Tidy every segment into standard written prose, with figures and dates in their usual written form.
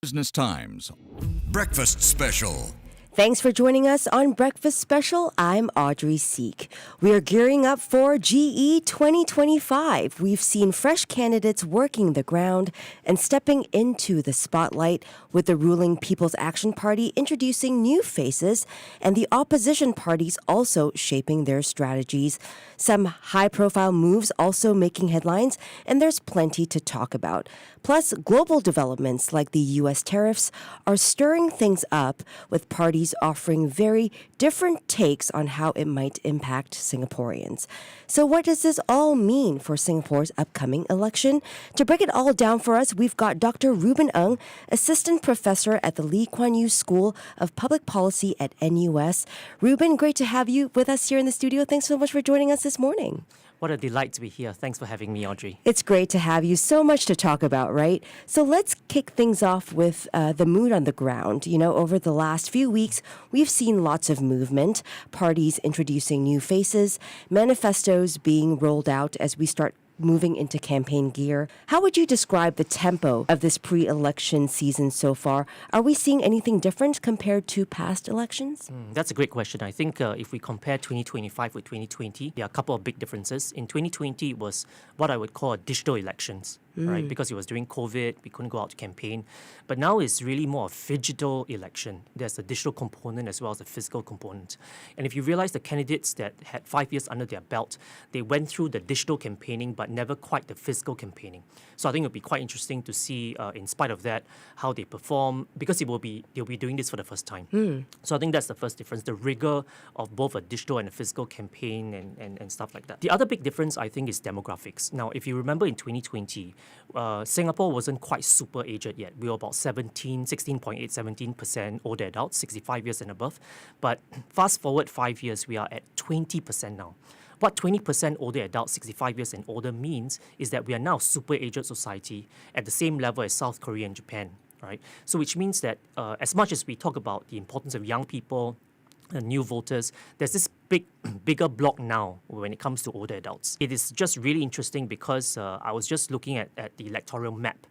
Business Times. Breakfast Special. Thanks for joining us on Breakfast Special. I'm Audrey Siek. We are gearing up for GE2025. We've seen fresh candidates working the ground and stepping into the spotlight, with the ruling People's Action Party introducing new faces and the opposition parties also shaping their strategies. Some high-profile moves also making headlines, and there's plenty to talk about. Plus, global developments like the US tariffs are stirring things up, with parties offering very different takes on how it might impact Singaporeans. So what does this all mean for Singapore's upcoming election? To break it all down for us, we've got Dr. Reuben Ng, Assistant Professor at the Lee Kuan Yew School of Public Policy at NUS. Reuben, great to have you with us here in the studio. Thanks so much for joining us this morning. What a delight to be here. Thanks for having me, Audrey. It's great to have you. So much to talk about, right? So let's kick things off with the mood on the ground. You know, over the last few weeks, we've seen lots of movement, parties introducing new faces, manifestos being rolled out as we start moving into campaign gear. How would you describe the tempo of this pre-election season so far? Are we seeing anything different compared to past elections? That's a great question. I think if we compare 2025 with 2020, there are a couple of big differences. In 2020, it was what I would call digital elections, right? Because it was during COVID, we couldn't go out to campaign. But now it's really more a phygital election. There's a digital component as well as a physical component. And if you realize the candidates that had 5 years under their belt, they went through the digital campaigning, but never quite the physical campaigning. So I think it'll be quite interesting to see, in spite of that, how they perform, because they'll be doing this for the first time. So I think that's the first difference, the rigor of both a digital and a physical campaign and stuff like that. The other big difference, I think, is demographics. Now, if you remember in 2020, Singapore wasn't quite super aged yet. We were about 17% older adults, 65 years and above. But fast forward 5 years, we are at 20% now. What 20% older adults, 65 years and older, means is that we are now a super aged society at the same level as South Korea and Japan, right? So which means that as much as we talk about the importance of young people, new voters, there's this bigger block now when it comes to older adults. It is just really interesting because I was just looking at the electoral map.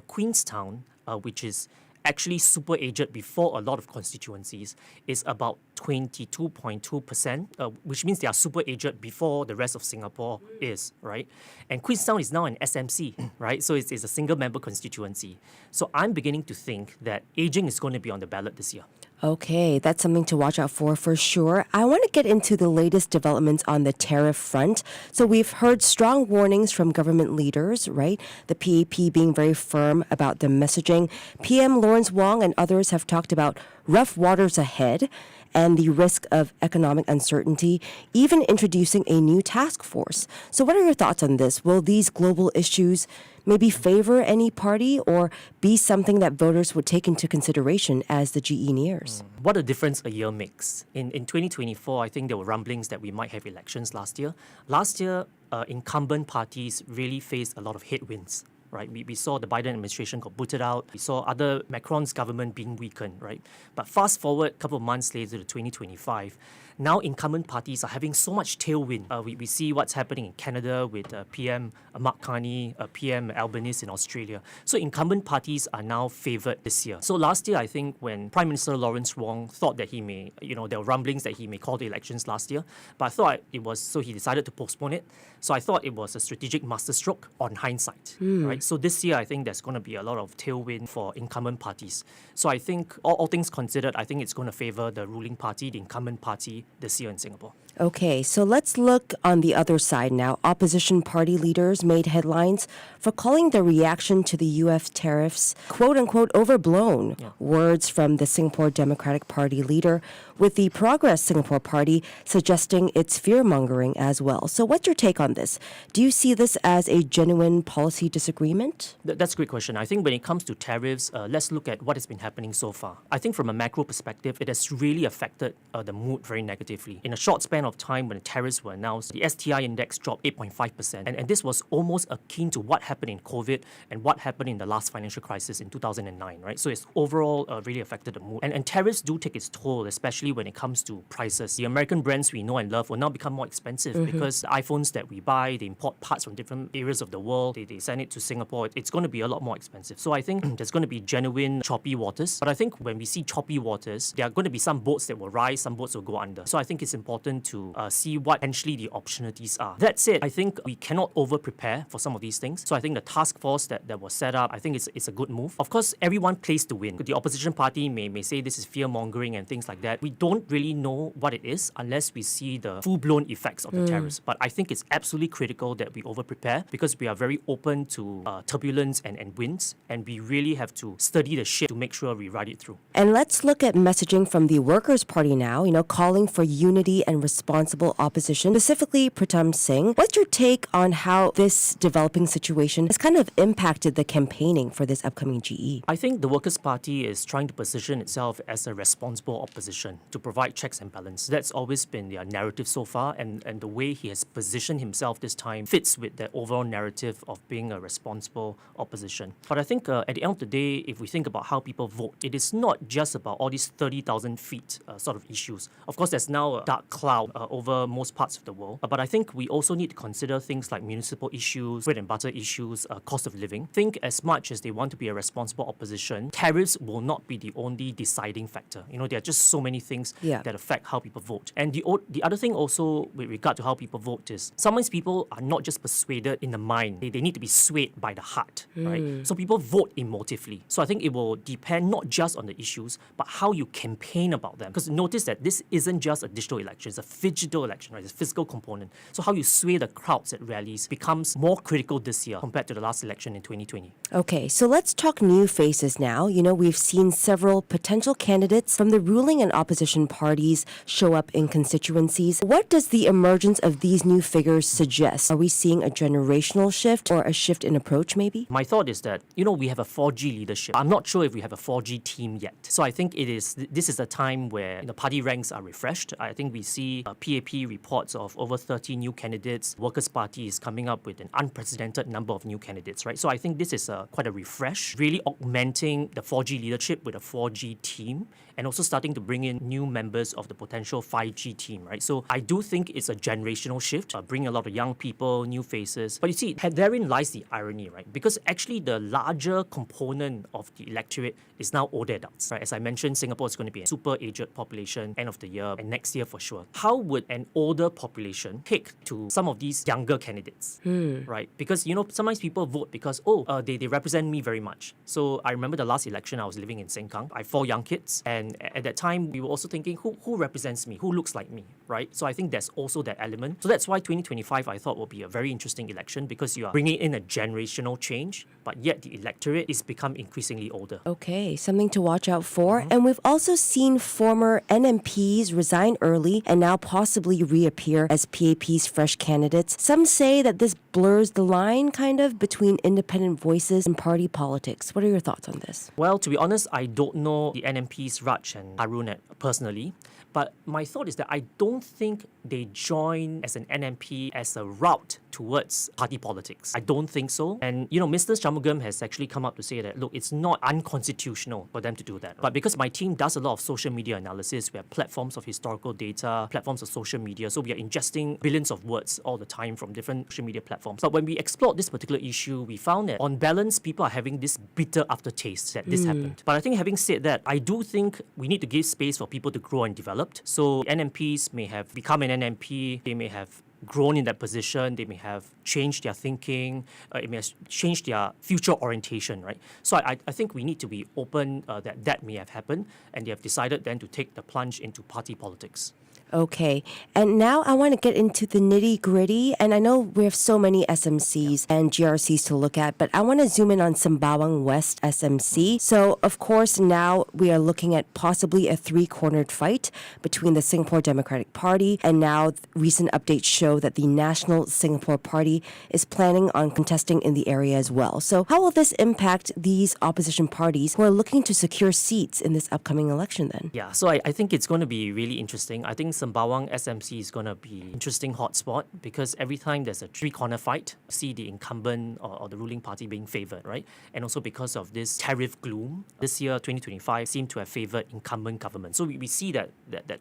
Queenstown, which is actually super aged before a lot of constituencies, is about 22.2%, which means they are super aged before the rest of Singapore is, right? And Queenstown is now an SMC, right? So it's a single member constituency. So I'm beginning to think that aging is going to be on the ballot this year. Okay, that's something to watch out for sure. I want to get into the latest developments on the tariff front. So we've heard strong warnings from government leaders, right? The PAP being very firm about the messaging. PM Lawrence Wong and others have talked about rough waters ahead and the risk of economic uncertainty, even introducing a new task force. So what are your thoughts on this? Will these global issues maybe favor any party or be something that voters would take into consideration as the GE nears? What a difference a year makes. In 2024, I think there were rumblings that we might have elections last year. Last year, incumbent parties really faced a lot of headwinds. Right, we saw the Biden administration got booted out. We saw Macron's government being weakened, right? But fast forward a couple of months later to 2025, now incumbent parties are having so much tailwind. We see what's happening in Canada with PM Mark Carney, PM Albanese in Australia. So incumbent parties are now favoured this year. So last year, I think when Prime Minister Lawrence Wong thought that he may, there were rumblings that he may call the elections last year, but I thought it was, so he decided to postpone it. So I thought it was a strategic masterstroke on hindsight, right? So this year, I think there's going to be a lot of tailwind for incumbent parties. So I think, all things considered, I think it's going to favour the ruling party, the incumbent party, this year in Singapore. Okay, so let's look on the other side now. Opposition party leaders made headlines for calling the reaction to the US tariffs, quote-unquote, overblown. Words from the Singapore Democratic Party leader, with the Progress Singapore Party suggesting it's fear-mongering as well. So what's your take on this? Do you see this as a genuine policy disagreement? That's a great question. I think when it comes to tariffs, let's look at what has been happening so far. I think from a macro perspective, it has really affected the mood very negatively. In a short span of time when the tariffs were announced, the STI index dropped 8.5%. And this was almost akin to what happened in COVID and what happened in the last financial crisis in 2009, right? So it's overall really affected the mood. And tariffs do take its toll, especially when it comes to prices. The American brands we know and love will now become more expensive because the iPhones that we buy, they import parts from different areas of the world. They send it to Singapore Singapore, it's going to be a lot more expensive. So I think there's going to be genuine choppy waters. But I think when we see choppy waters, there are going to be some boats that will rise, some boats will go under. So I think it's important to see what potentially the opportunities are. That said, I think we cannot over-prepare for some of these things. So I think the task force that was set up, I think it's a good move. Of course, everyone plays to win. The opposition party may say this is fear-mongering and things like that. We don't really know what it is unless we see the full-blown effects of the tariffs. But I think it's absolutely critical that we over-prepare because we are very open to turbulence and winds, and we really have to study the ship to make sure we ride it through. And let's look at messaging from the Workers' Party now, calling for unity and responsible opposition, specifically Pritam Singh. What's your take on how this developing situation has kind of impacted the campaigning for this upcoming GE? I think the Workers' Party is trying to position itself as a responsible opposition to provide checks and balance. That's always been their narrative so far, and the way he has positioned himself this time fits with that overall narrative of being a responsible opposition. But I think at the end of the day, if we think about how people vote, it is not just about all these 30,000 feet sort of issues. Of course, there's now a dark cloud over most parts of the world. But I think we also need to consider things like municipal issues, bread and butter issues, cost of living. Think as much as they want to be a responsible opposition, tariffs will not be the only deciding factor. There are just so many things that affect how people vote. And the other thing also with regard to how people vote is sometimes people are not just persuaded in the mind. They need to be swayed by the heart, right? So people vote emotively. So I think it will depend not just on the issues, but how you campaign about them. Because notice that this isn't just a digital election, it's a phygital election, right? It's a physical component. So how you sway the crowds at rallies becomes more critical this year compared to the last election in 2020. Okay, so let's talk new faces now. We've seen several potential candidates from the ruling and opposition parties show up in constituencies. What does the emergence of these new figures suggest? Are we seeing a generational shift or a shift in approach maybe? My thought is that, we have a 4G leadership. I'm not sure if we have a 4G team yet. So I think this is a time where party ranks are refreshed. I think we see PAP reports of over 30 new candidates. Workers' Party is coming up with an unprecedented number of new candidates, right? So I think this is quite a refresh, really augmenting the 4G leadership with a 4G team and also starting to bring in new members of the potential 5G team, right? So I do think it's a generational shift, bringing a lot of young people, new faces. But you see, therein lies the irony, right? Because actually the larger component of the electorate is now older adults, right? As I mentioned, Singapore is going to be a super aged population end of the year and next year for sure. How would an older population take to some of these younger candidates, right? Because, sometimes people vote because, they represent me very much. So I remember the last election, I was living in Sengkang. I have 4 young kids. And at that time, we were also thinking, who represents me? Who looks like me, right? So I think there's also that element. So that's why 2025, I thought, will be a very interesting election because you are bringing in a generational change, but yet the electorate is become increasingly older. Okay, something to watch out for. And we've also seen former NMPs resign early and now possibly reappear as PAP's fresh candidates. Some say that this blurs the line, kind of, between independent voices and party politics. What are your thoughts on this? Well, to be honest, I don't know the NMPs Raj and Harun personally. But my thought is that I don't think they join as an NMP as a route towards party politics. I don't think so. And, Mr. Shanmugam has actually come up to say that, look, it's not unconstitutional for them to do that. But because my team does a lot of social media analysis, we have platforms of historical data, platforms of social media, so we are ingesting billions of words all the time from different social media platforms. But when we explored this particular issue, we found that on balance, people are having this bitter aftertaste that this happened. But I think having said that, I do think we need to give space for people to grow and develop. So NMPs may have become an NMP, they may have grown in that position, they may have changed their thinking, it may have changed their future orientation, right? So I think we need to be open that may have happened, and they have decided then to take the plunge into party politics. Okay, and now I want to get into the nitty-gritty, and I know we have so many SMCs and GRCs to look at, but I want to zoom in on Sembawang West SMC. So, of course, now we are looking at possibly a 3-cornered fight between the Singapore Democratic Party, and now recent updates show that the National Singapore Party is planning on contesting in the area as well. So how will this impact these opposition parties who are looking to secure seats in this upcoming election then? Yeah, so I think it's going to be really interesting. I think Sembawang SMC is going to be an interesting hotspot because every time there's a three-corner fight, see the incumbent or the ruling party being favoured, right? And also because of this tariff gloom, this year, 2025, seemed to have favoured incumbent government. So we see that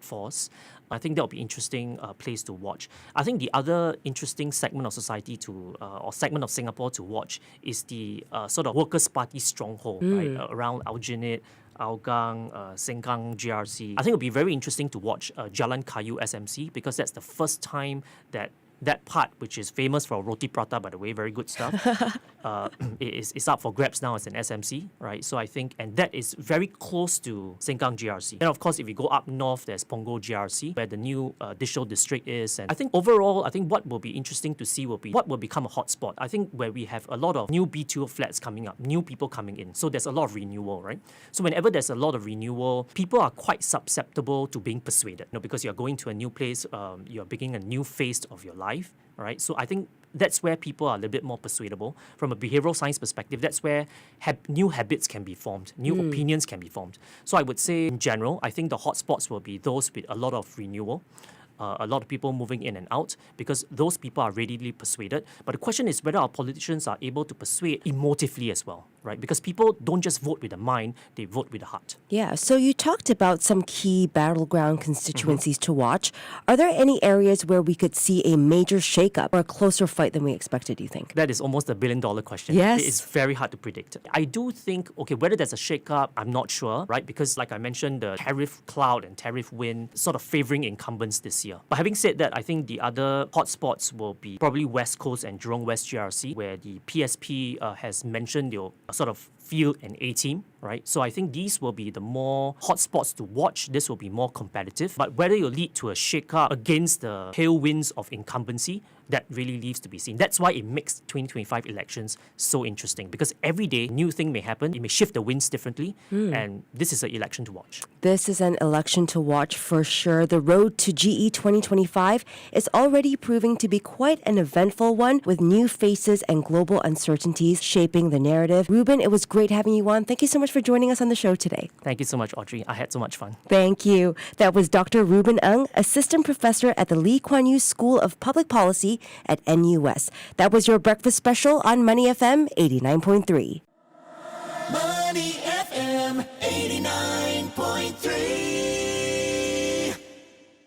force. I think that will be interesting place to watch. I think the other interesting segment of society or segment of Singapore to watch is the sort of Workers' Party stronghold, right? Around Aljunied, Hougang, Sengkang GRC. I think it'll be very interesting to watch Jalan Kayu SMC because that's the first time that part, which is famous for roti prata, by the way, very good stuff, is up for grabs now as an SMC, right? So I think, and that is very close to Sengkang GRC. And of course, if you go up north, there's Punggol GRC, where the new digital district is. And I think overall, I think what will be interesting to see will be what will become a hotspot. I think where we have a lot of new BTO flats coming up, new people coming in. So there's a lot of renewal, right? So whenever there's a lot of renewal, people are quite susceptible to being persuaded, because you're going to a new place, you're beginning a new phase of your life. Right? So I think that's where people are a little bit more persuadable. From a behavioral science perspective, that's where new habits can be formed, new opinions can be formed. So I would say, in general, I think the hotspots will be those with a lot of renewal, a lot of people moving in and out, because those people are readily persuaded. But the question is whether our politicians are able to persuade emotively as well, right? Because people don't just vote with the mind, they vote with the heart. Yeah, so you talked about some key battleground constituencies to watch. Are there any areas where we could see a major shakeup or a closer fight than we expected, do you think? That is almost $1 billion question. Yes. It is very hard to predict. I do think, whether there's a shakeup, I'm not sure, right? Because like I mentioned, the tariff cloud and tariff wind sort of favoring incumbents this year. But having said that, I think the other hotspots will be probably West Coast and Jurong West GRC, where the PSP has mentioned they'll sort of field an A-team, right? So I think these will be the more hotspots to watch. This will be more competitive. But whether it will lead to a shake-up against the tailwinds of incumbency, that really leaves to be seen. That's why it makes 2025 elections so interesting, because every day, new thing may happen. It may shift the winds differently, and this is an election to watch. This is an election to watch for sure. The road to GE 2025 is already proving to be quite an eventful one, with new faces and global uncertainties shaping the narrative. Reuben, it was great having you on. Thank you so much for joining us on the show today. Thank you so much, Audrey. I had so much fun. Thank you. That was Dr. Reuben Ng, Assistant Professor at the Lee Kuan Yew School of Public Policy at NUS. That was your breakfast special on Money FM 89.3. Money FM 89.